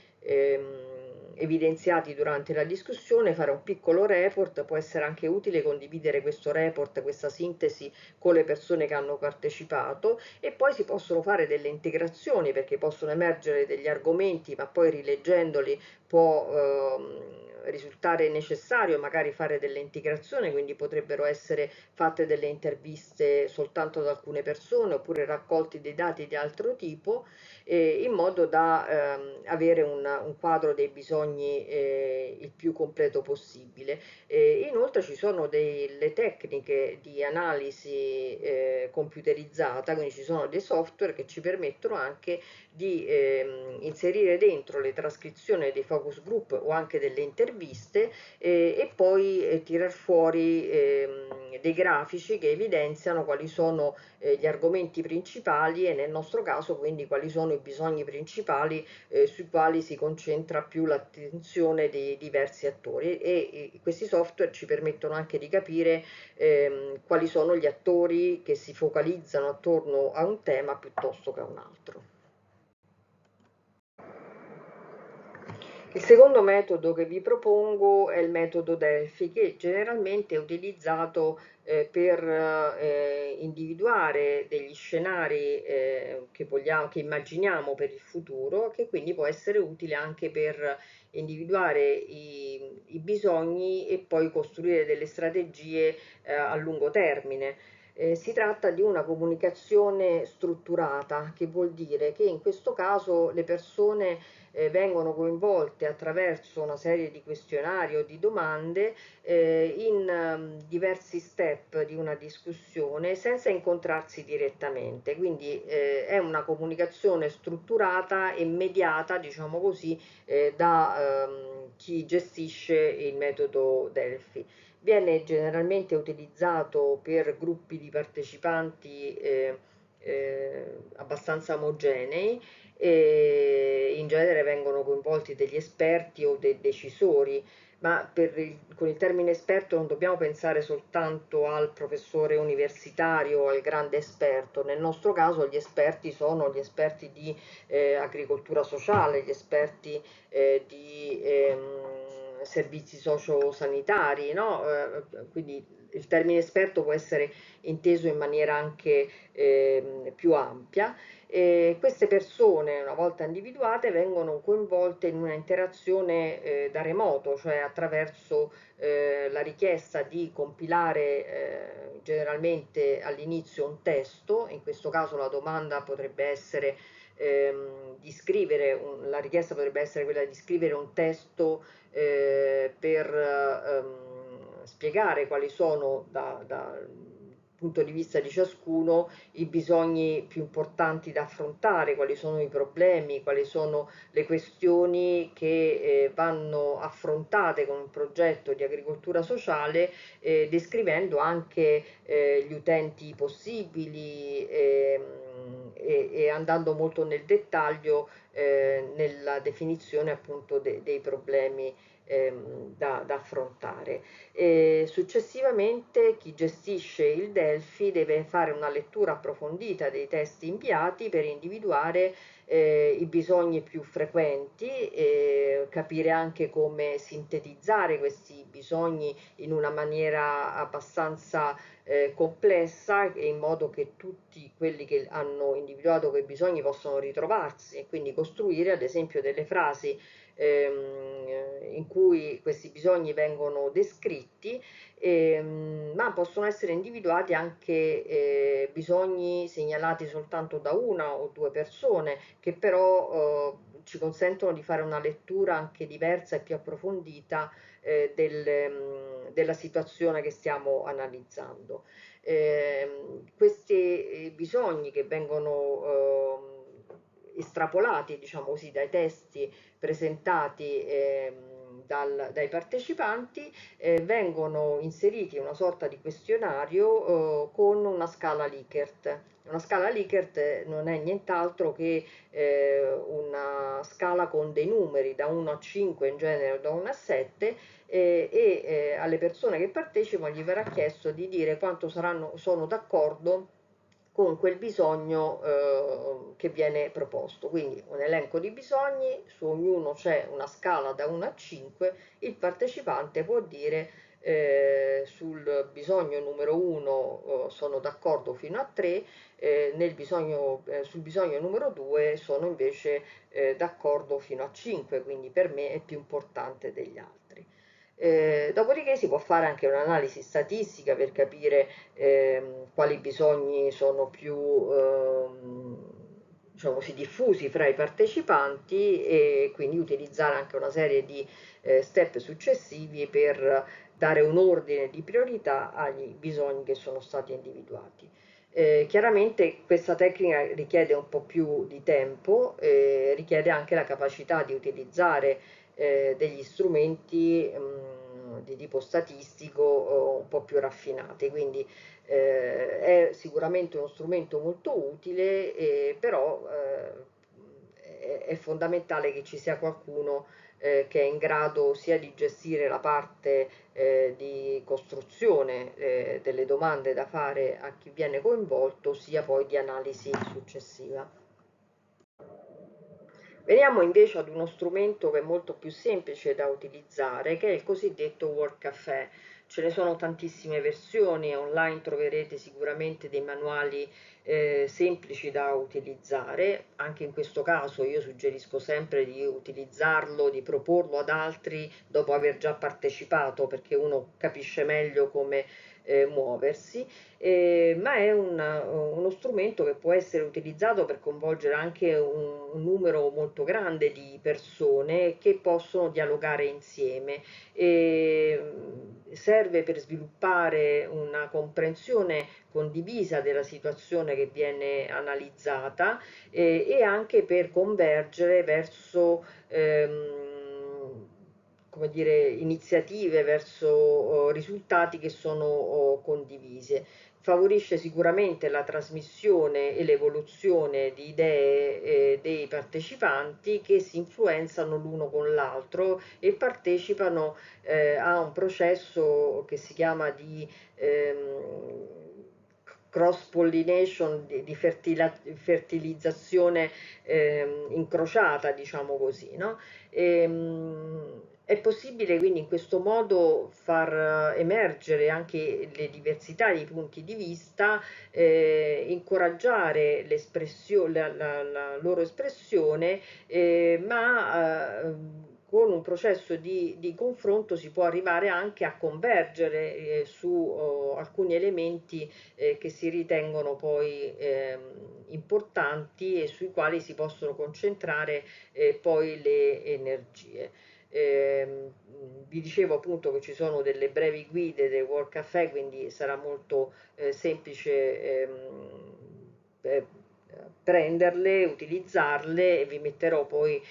evidenziati durante la discussione, fare un piccolo report. Può essere anche utile condividere questo report, questa sintesi, con le persone che hanno partecipato, e poi si possono fare delle integrazioni, perché possono emergere degli argomenti, ma poi rileggendoli può risultare necessario magari fare delle integrazioni, quindi potrebbero essere fatte delle interviste soltanto ad alcune persone, oppure raccolti dei dati di altro tipo, in modo da avere un quadro dei bisogni il più completo possibile. Inoltre ci sono delle tecniche di analisi computerizzata, quindi ci sono dei software che ci permettono anche di inserire dentro le trascrizioni dei focus group o anche delle interviste, e poi tirar fuori dei grafici che evidenziano quali sono gli argomenti principali, e nel nostro caso quindi quali sono i bisogni principali sui quali si concentra più l'attenzione dei diversi attori, e questi software ci permettono anche di capire quali sono gli attori che si focalizzano attorno a un tema piuttosto che a un altro. Il secondo metodo che vi propongo è il metodo Delphi, che generalmente è utilizzato per individuare degli scenari che immaginiamo per il futuro, che quindi può essere utile anche per individuare i bisogni e poi costruire delle strategie a lungo termine. Si tratta di una comunicazione strutturata, che vuol dire che in questo caso le persone vengono coinvolte attraverso una serie di questionari o di domande in diversi step di una discussione, senza incontrarsi direttamente. Quindi è una comunicazione strutturata e mediata, diciamo così, da chi gestisce il metodo Delphi. Viene generalmente utilizzato per gruppi di partecipanti abbastanza omogenei, e in genere vengono coinvolti degli esperti o dei decisori, ma con il termine esperto non dobbiamo pensare soltanto al professore universitario o al grande esperto. Nel nostro caso gli esperti sono gli esperti di agricoltura sociale, gli esperti di servizi sociosanitari, no? Quindi il termine esperto può essere inteso in maniera anche più ampia. Queste persone, una volta individuate, vengono coinvolte in una interazione da remoto, cioè attraverso la richiesta di compilare generalmente all'inizio un testo. In questo caso la domanda potrebbe essere di scrivere, la richiesta potrebbe essere quella di scrivere un testo per spiegare quali sono dal punto di vista di ciascuno i bisogni più importanti da affrontare, quali sono i problemi, quali sono le questioni che vanno affrontate con un progetto di agricoltura sociale, descrivendo anche gli utenti possibili e andando molto nel dettaglio nella definizione appunto dei problemi da affrontare. Successivamente chi gestisce il Delphi deve fare una lettura approfondita dei testi inviati per individuare i bisogni più frequenti, capire anche come sintetizzare questi bisogni in una maniera abbastanza complessa, in modo che tutti quelli che hanno individuato quei bisogni possano ritrovarsi e quindi costruire ad esempio delle frasi in cui questi bisogni vengono descritti, ma possono essere individuati anche bisogni segnalati soltanto da una o due persone, che però ci consentono di fare una lettura anche diversa e più approfondita della situazione che stiamo analizzando. Questi bisogni che vengono estrapolati, diciamo così, dai testi presentati dai partecipanti, vengono inseriti in una sorta di questionario con una scala Likert. Una scala Likert non è nient'altro che una scala con dei numeri da 1 a 5, in genere da 1 a 7, alle persone che partecipano gli verrà chiesto di dire quanto sono d'accordo con quel bisogno che viene proposto. Quindi un elenco di bisogni, su ognuno c'è una scala da 1 a 5, il partecipante può dire sul bisogno numero 1 sono d'accordo fino a 3, sul bisogno numero 2 sono invece d'accordo fino a 5, quindi per me è più importante degli altri. Dopodiché si può fare anche un'analisi statistica per capire quali bisogni sono più diciamo così, diffusi fra i partecipanti e quindi utilizzare anche una serie di step successivi per dare un ordine di priorità agli bisogni che sono stati individuati. Chiaramente questa tecnica richiede un po' più di tempo, richiede anche la capacità di utilizzare degli strumenti di tipo statistico un po' più raffinati, quindi è sicuramente uno strumento molto utile, però è fondamentale che ci sia qualcuno che è in grado sia di gestire la parte di costruzione delle domande da fare a chi viene coinvolto, sia poi di analisi successiva. Veniamo invece ad uno strumento che è molto più semplice da utilizzare, che è il cosiddetto Word Café. Ce ne sono tantissime versioni, online troverete sicuramente dei manuali semplici da utilizzare. Anche in questo caso io suggerisco sempre di utilizzarlo, di proporlo ad altri dopo aver già partecipato, perché uno capisce meglio come muoversi, ma è uno strumento che può essere utilizzato per coinvolgere anche un numero molto grande di persone che possono dialogare insieme. Serve per sviluppare una comprensione condivisa della situazione che viene analizzata e anche per convergere verso come dire, iniziative, verso risultati che sono condivise. Favorisce sicuramente la trasmissione e l'evoluzione di idee dei partecipanti che si influenzano l'uno con l'altro e partecipano a un processo che si chiama di cross pollination, di fertilizzazione incrociata, diciamo così, no? È possibile quindi in questo modo far emergere anche le diversità di punti di vista, incoraggiare la loro espressione, ma con un processo di confronto si può arrivare anche a convergere su alcuni elementi che si ritengono poi importanti e sui quali si possono concentrare poi le energie. Ehm, Vi dicevo appunto che ci sono delle brevi guide del World Café, quindi sarà molto semplice eh, prenderle, utilizzarle e vi metterò poi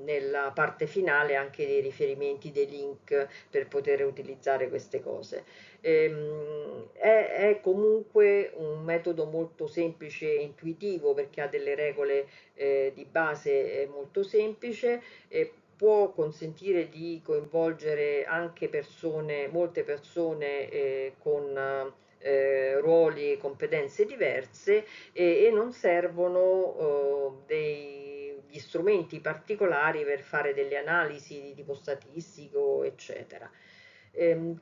nella parte finale anche dei riferimenti, dei link per poter utilizzare queste cose. È comunque un metodo molto semplice e intuitivo perché ha delle regole di base molto semplice e può consentire di coinvolgere anche persone, molte persone con ruoli e competenze diverse e non servono degli strumenti particolari per fare delle analisi di tipo statistico, eccetera.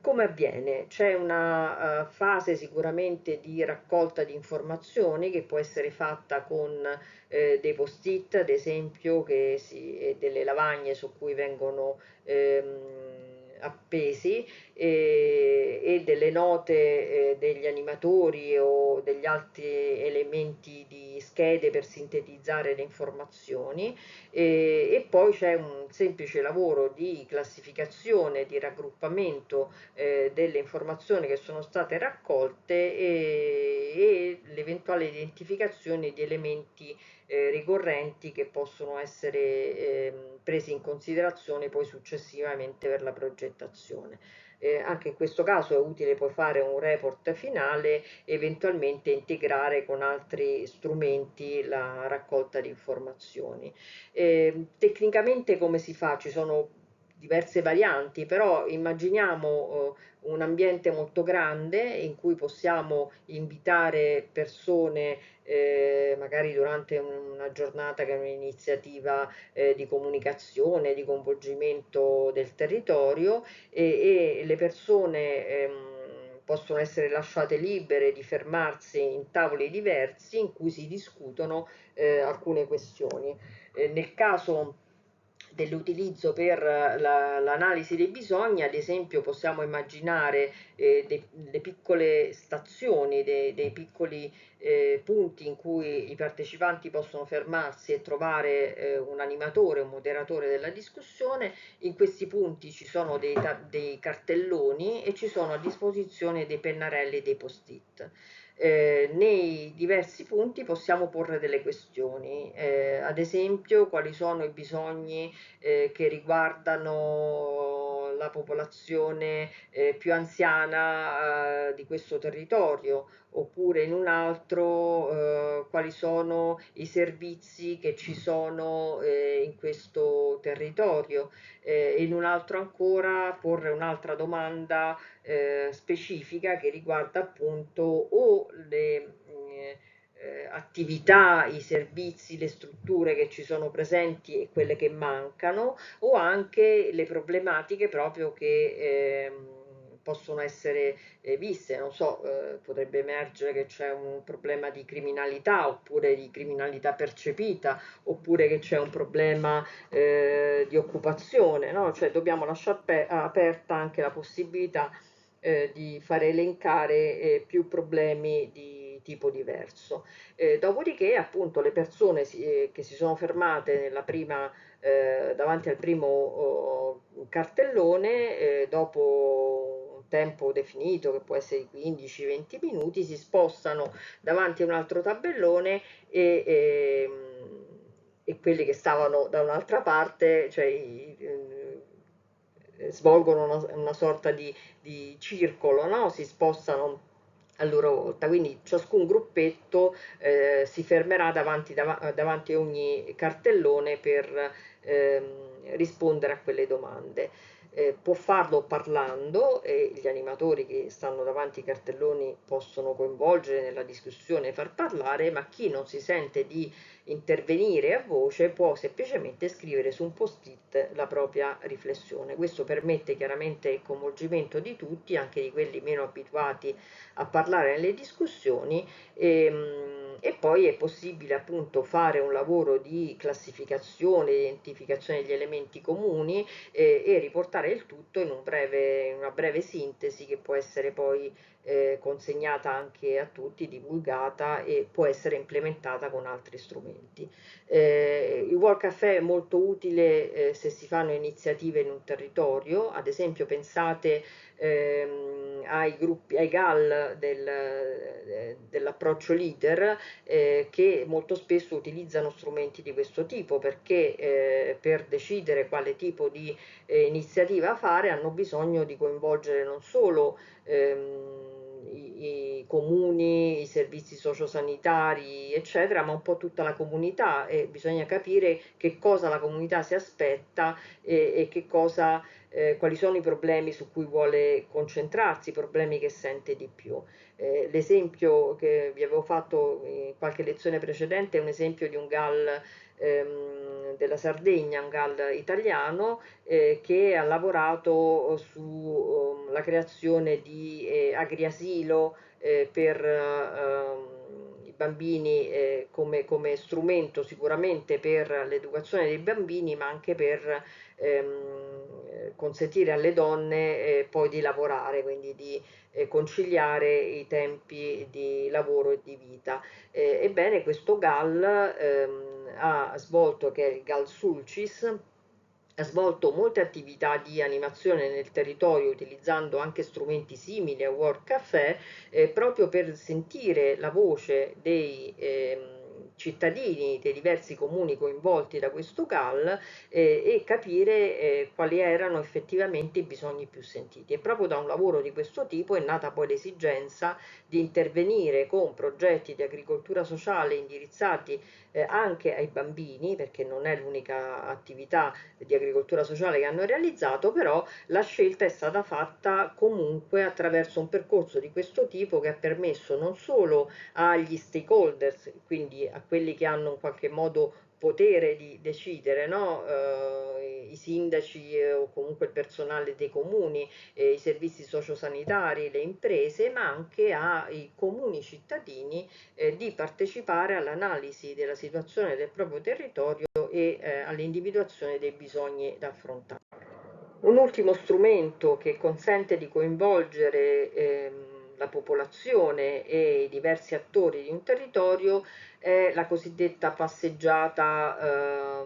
Come avviene? C'è una fase sicuramente di raccolta di informazioni che può essere fatta con dei post-it, ad esempio, e delle lavagne su cui vengono appesi e delle note degli animatori o degli altri elementi di schede per sintetizzare le informazioni e poi c'è un semplice lavoro di classificazione, di raggruppamento delle informazioni che sono state raccolte e l'eventuale identificazione di elementi ricorrenti che possono essere presi in considerazione poi successivamente per la progettazione. Anche in questo caso è utile poi fare un report finale e eventualmente integrare con altri strumenti la raccolta di informazioni. Tecnicamente come si fa? Ci sono diverse varianti, però immaginiamo un ambiente molto grande in cui possiamo invitare persone magari durante una giornata che è un'iniziativa di comunicazione, di coinvolgimento del territorio e le persone possono essere lasciate libere di fermarsi in tavoli diversi in cui si discutono alcune questioni. Nel caso dell'utilizzo per l'analisi dei bisogni, ad esempio, possiamo immaginare delle piccole stazioni, dei piccoli punti in cui i partecipanti possono fermarsi e trovare un animatore, un moderatore della discussione. In questi punti ci sono dei cartelloni e ci sono a disposizione dei pennarelli e dei post-it. Nei diversi punti possiamo porre delle questioni, ad esempio quali sono i bisogni che riguardano la popolazione più anziana di questo territorio, oppure in un altro quali sono i servizi che ci sono in questo territorio, in un altro ancora porre un'altra domanda specifica che riguarda appunto o le attività, i servizi, le strutture che ci sono presenti e quelle che mancano, o anche le problematiche proprio che possono essere viste, non so, potrebbe emergere che c'è un problema di criminalità oppure di criminalità percepita, oppure che c'è un problema di occupazione, no? Cioè dobbiamo lasciare aperta anche la possibilità di fare elencare più problemi di tipo diverso. Dopodiché, appunto, le persone che si sono fermate davanti al primo cartellone, dopo un tempo definito, che può essere di 15-20 minuti, si spostano davanti a un altro tabellone e quelli che stavano da un'altra parte, cioè svolgono una sorta di circolo, no? Si spostano a loro volta, quindi ciascun gruppetto si fermerà davanti a ogni cartellone per rispondere a quelle domande. Può farlo parlando e gli animatori che stanno davanti ai cartelloni possono coinvolgere nella discussione e far parlare, ma chi non si sente di intervenire a voce può semplicemente scrivere su un post-it la propria riflessione. Questo permette chiaramente il coinvolgimento di tutti, anche di quelli meno abituati a parlare nelle discussioni E poi è possibile appunto fare un lavoro di classificazione, identificazione degli elementi comuni e riportare il tutto in una breve sintesi che può essere poi consegnata anche a tutti, divulgata e può essere implementata con altri strumenti. Il World Café è molto utile se si fanno iniziative in un territorio, ad esempio pensate ai gruppi, ai GAL dell'approccio leader che molto spesso utilizzano strumenti di questo tipo perché per decidere quale tipo di iniziativa fare hanno bisogno di coinvolgere non solo i comuni, i servizi sociosanitari, eccetera, ma un po' tutta la comunità e bisogna capire che cosa la comunità si aspetta e che cosa, quali sono i problemi su cui vuole concentrarsi, i problemi che sente di più. L'esempio che vi avevo fatto in qualche lezione precedente è un esempio di un GAL della Sardegna, un GAL italiano che ha lavorato sulla creazione di agriasilo per i bambini come strumento sicuramente per l'educazione dei bambini, ma anche per consentire alle donne poi di lavorare, quindi di conciliare i tempi di lavoro e di vita. Ebbene, questo GAL ha svolto, che è il GAL Sulcis, ha svolto molte attività di animazione nel territorio utilizzando anche strumenti simili a World Café proprio per sentire la voce dei cittadini dei diversi comuni coinvolti da questo GAL e capire quali erano effettivamente i bisogni più sentiti. E proprio da un lavoro di questo tipo è nata poi l'esigenza di intervenire con progetti di agricoltura sociale indirizzati anche ai bambini, perché non è l'unica attività di agricoltura sociale che hanno realizzato, però la scelta è stata fatta comunque attraverso un percorso di questo tipo che ha permesso non solo agli stakeholders, quindi a quelli che hanno in qualche modo potere di decidere, no? I sindaci o comunque il personale dei comuni, i servizi sociosanitari, le imprese, ma anche ai comuni cittadini di partecipare all'analisi della situazione del proprio territorio e all'individuazione dei bisogni da affrontare. Un ultimo strumento che consente di coinvolgere la popolazione e i diversi attori di un territorio è la cosiddetta passeggiata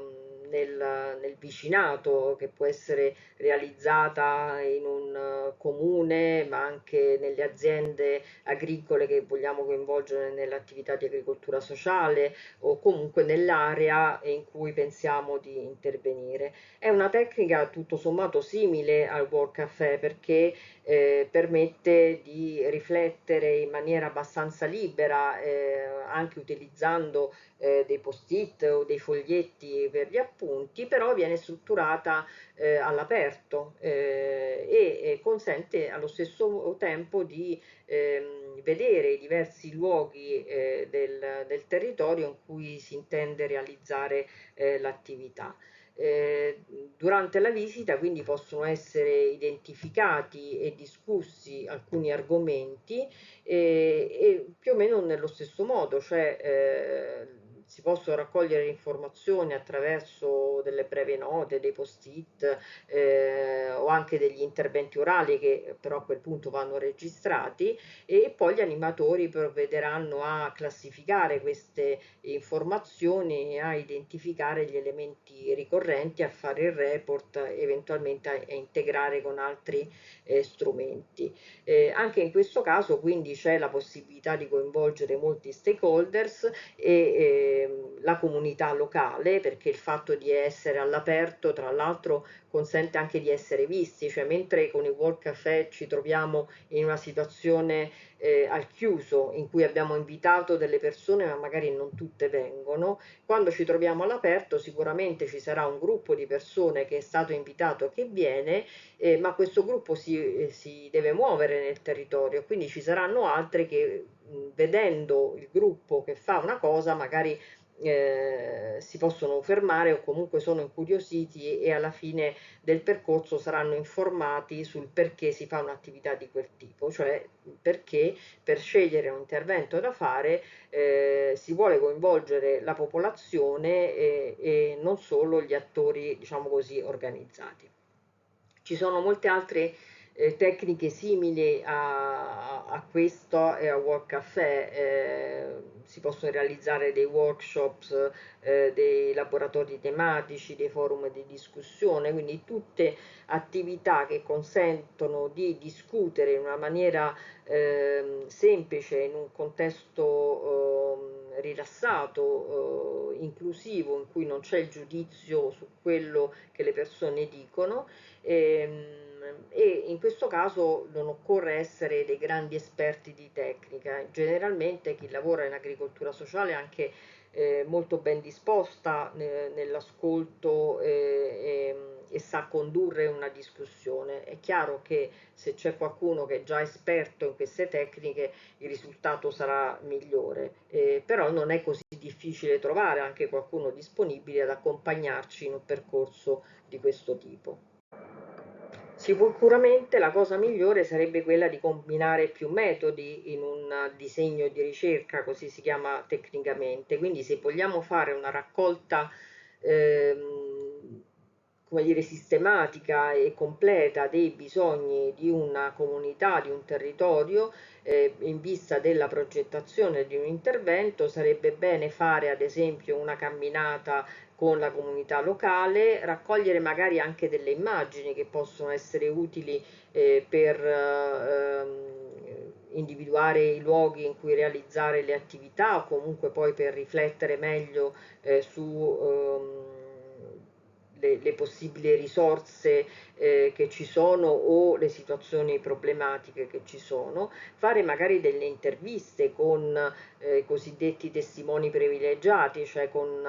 nel vicinato, che può essere realizzata in un comune, ma anche nelle aziende agricole che vogliamo coinvolgere nell'attività di agricoltura sociale o comunque nell'area in cui pensiamo di intervenire. È una tecnica tutto sommato simile al World Café perché permette di riflettere in maniera abbastanza libera, anche utilizzando dei post-it o dei foglietti per gli appunti, però viene strutturata all'aperto e consente allo stesso tempo di vedere i diversi luoghi del territorio in cui si intende realizzare l'attività. Durante la visita quindi possono essere identificati e discussi alcuni argomenti e più o meno nello stesso modo, cioè si possono raccogliere informazioni attraverso delle brevi note, dei post-it o anche degli interventi orali che però a quel punto vanno registrati e poi gli animatori provvederanno a classificare queste informazioni, a identificare gli elementi ricorrenti, a fare il report, eventualmente a integrare con altri strumenti. Anche in questo caso quindi c'è la possibilità di coinvolgere molti stakeholders e la comunità locale, perché il fatto di essere all'aperto tra l'altro consente anche di essere visti, cioè mentre con il World Café ci troviamo in una situazione al chiuso in cui abbiamo invitato delle persone ma magari non tutte vengono, quando ci troviamo all'aperto sicuramente ci sarà un gruppo di persone che è stato invitato che viene, ma questo gruppo si deve muovere nel territorio, quindi ci saranno altre che vedendo il gruppo che fa una cosa magari si possono fermare o comunque sono incuriositi e alla fine del percorso saranno informati sul perché si fa un'attività di quel tipo, cioè perché per scegliere un intervento da fare si vuole coinvolgere la popolazione e non solo gli attori, diciamo così, organizzati. Ci sono molte altre tecniche simili a questo e a Work Café, si possono realizzare dei workshops, dei laboratori tematici, dei forum di discussione, quindi tutte attività che consentono di discutere in una maniera semplice, in un contesto rilassato, inclusivo, in cui non c'è il giudizio su quello che le persone dicono. E in questo caso non occorre essere dei grandi esperti di tecnica, generalmente chi lavora in agricoltura sociale è anche molto ben disposta nell'ascolto e sa condurre una discussione. È chiaro che se c'è qualcuno che è già esperto in queste tecniche il risultato sarà migliore, però non è così difficile trovare anche qualcuno disponibile ad accompagnarci in un percorso di questo tipo. Sicuramente la cosa migliore sarebbe quella di combinare più metodi in un disegno di ricerca, così si chiama tecnicamente. Quindi se vogliamo fare una raccolta, come dire, sistematica e completa dei bisogni di una comunità, di un territorio, in vista della progettazione di un intervento, sarebbe bene fare ad esempio una camminata con la comunità locale, raccogliere magari anche delle immagini che possono essere utili per individuare i luoghi in cui realizzare le attività o comunque poi per riflettere meglio su le possibili risorse che ci sono o le situazioni problematiche che ci sono, fare magari delle interviste con i cosiddetti testimoni privilegiati, cioè con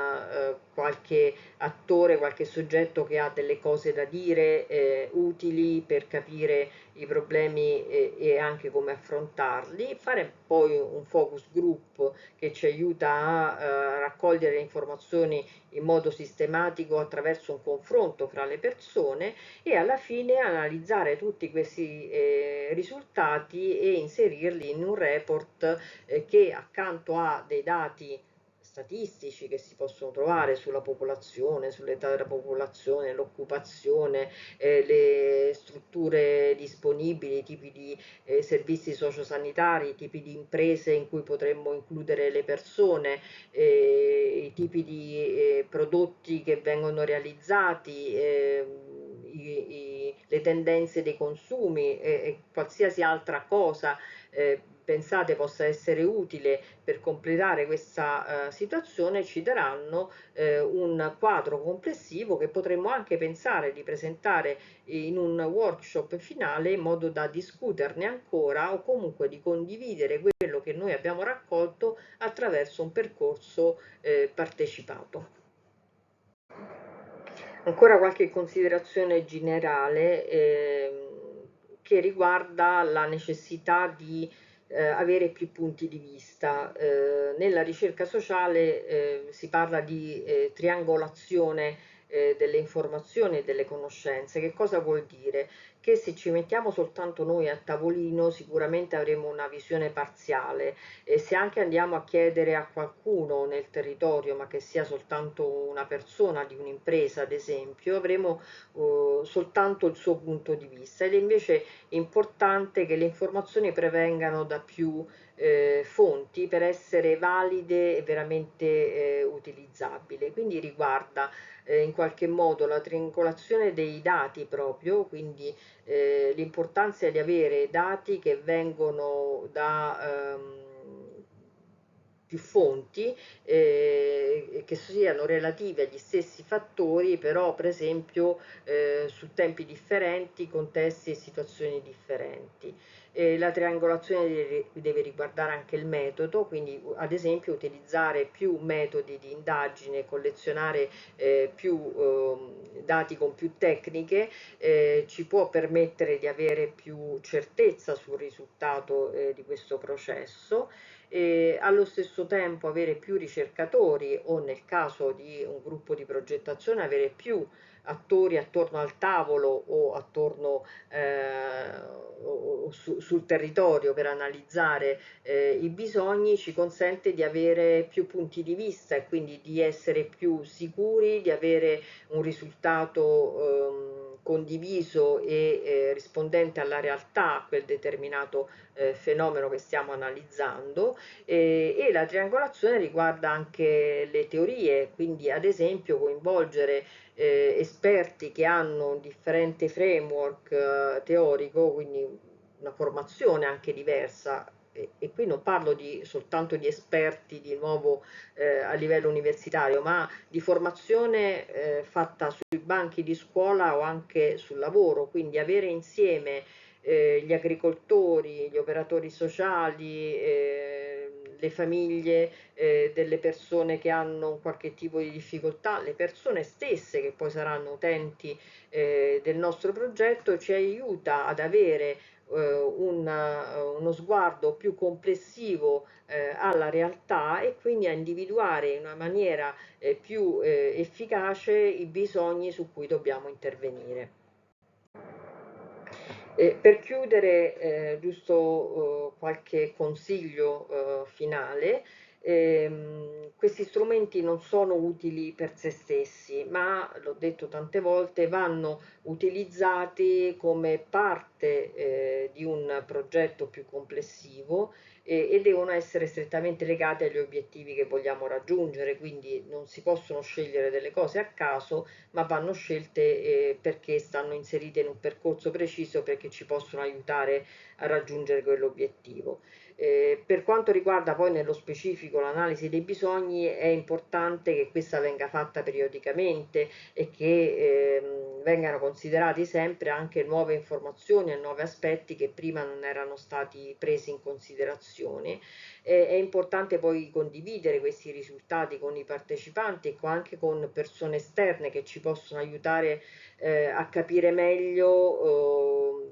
qualche attore, qualche soggetto che ha delle cose da dire utili per capire i problemi e anche come affrontarli, fare poi un focus group che ci aiuta a raccogliere informazioni in modo sistematico attraverso un confronto fra le persone e alla fine analizzare tutti questi risultati e inserirli in un report che accanto a dei dati statistici che si possono trovare sulla popolazione, sull'età della popolazione, l'occupazione, le strutture disponibili, i tipi di servizi sociosanitari, i tipi di imprese in cui potremmo includere le persone, i tipi di prodotti che vengono realizzati, le tendenze dei consumi e qualsiasi altra cosa pensate possa essere utile per completare questa situazione, ci daranno un quadro complessivo che potremmo anche pensare di presentare in un workshop finale in modo da discuterne ancora o comunque di condividere quello che noi abbiamo raccolto attraverso un percorso partecipato. Ancora qualche considerazione generale che riguarda la necessità di avere più punti di vista. Nella ricerca sociale si parla di triangolazione delle informazioni e delle conoscenze. Che cosa vuol dire? Che se ci mettiamo soltanto noi a tavolino sicuramente avremo una visione parziale e se anche andiamo a chiedere a qualcuno nel territorio, ma che sia soltanto una persona di un'impresa, ad esempio, avremo soltanto il suo punto di vista ed è invece importante che le informazioni prevengano da più fonti per essere valide e veramente utilizzabili. Quindi riguarda in qualche modo la triangolazione dei dati proprio, quindi l'importanza di avere dati che vengono da più fonti che siano relative agli stessi fattori, però per esempio su tempi differenti, contesti e situazioni differenti. La triangolazione deve riguardare anche il metodo, quindi ad esempio utilizzare più metodi di indagine, collezionare più dati con più tecniche ci può permettere di avere più certezza sul risultato di questo processo e allo stesso tempo avere più ricercatori o nel caso di un gruppo di progettazione avere più attori attorno al tavolo o attorno sul territorio per analizzare i bisogni ci consente di avere più punti di vista e quindi di essere più sicuri di avere un risultato condiviso e rispondente alla realtà, a quel determinato fenomeno che stiamo analizzando e la triangolazione riguarda anche le teorie, quindi ad esempio coinvolgere esperti che hanno un differente framework teorico, quindi una formazione anche diversa e qui non parlo soltanto di esperti di nuovo a livello universitario, ma di formazione fatta sui banchi di scuola o anche sul lavoro, quindi avere insieme gli agricoltori, gli operatori sociali, le famiglie delle persone che hanno un qualche tipo di difficoltà, le persone stesse che poi saranno utenti del nostro progetto, ci aiuta ad avere uno sguardo più complessivo alla realtà e quindi a individuare in una maniera più efficace i bisogni su cui dobbiamo intervenire. Per chiudere, giusto qualche consiglio finale. Questi strumenti non sono utili per se stessi, ma, l'ho detto tante volte, vanno utilizzati come parte di un progetto più complessivo e devono essere strettamente legati agli obiettivi che vogliamo raggiungere, quindi non si possono scegliere delle cose a caso, ma vanno scelte perché stanno inserite in un percorso preciso, perché ci possono aiutare a raggiungere quell'obiettivo. Per quanto riguarda poi nello specifico l'analisi dei bisogni, è importante che questa venga fatta periodicamente e che vengano considerati sempre anche nuove informazioni e nuovi aspetti che prima non erano stati presi in considerazione. È importante poi condividere questi risultati con i partecipanti e anche con persone esterne che ci possono aiutare a capire meglio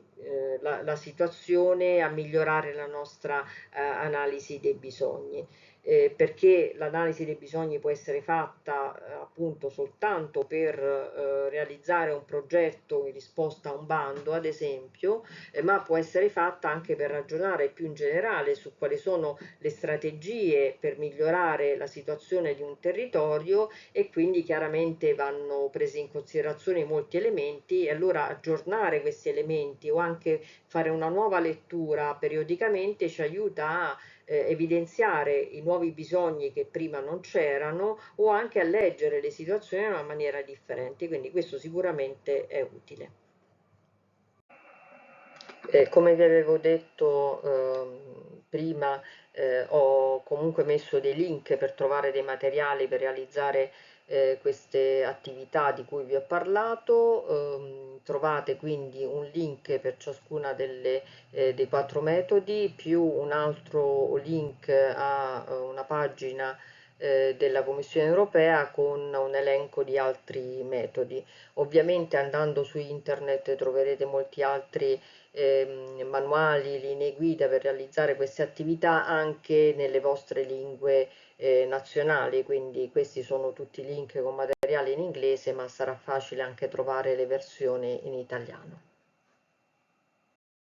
la situazione, a migliorare la nostra analisi dei bisogni. Perché l'analisi dei bisogni può essere fatta appunto soltanto per realizzare un progetto in risposta a un bando, ad esempio, ma può essere fatta anche per ragionare più in generale su quali sono le strategie per migliorare la situazione di un territorio e quindi chiaramente vanno presi in considerazione molti elementi e allora aggiornare questi elementi o anche fare una nuova lettura periodicamente ci aiuta a evidenziare i nuovi bisogni che prima non c'erano o anche a leggere le situazioni in una maniera differente, quindi questo sicuramente è utile. Come vi avevo detto prima, ho comunque messo dei link per trovare dei materiali per realizzare queste attività di cui vi ho parlato. Trovate quindi un link per ciascuna dei 4 metodi, più un altro link a una pagina della Commissione europea con un elenco di altri metodi. Ovviamente andando su internet troverete molti altri manuali, linee guida per realizzare queste attività anche nelle vostre lingue nazionali, quindi questi sono tutti link con materiale in inglese, ma sarà facile anche trovare le versioni in italiano.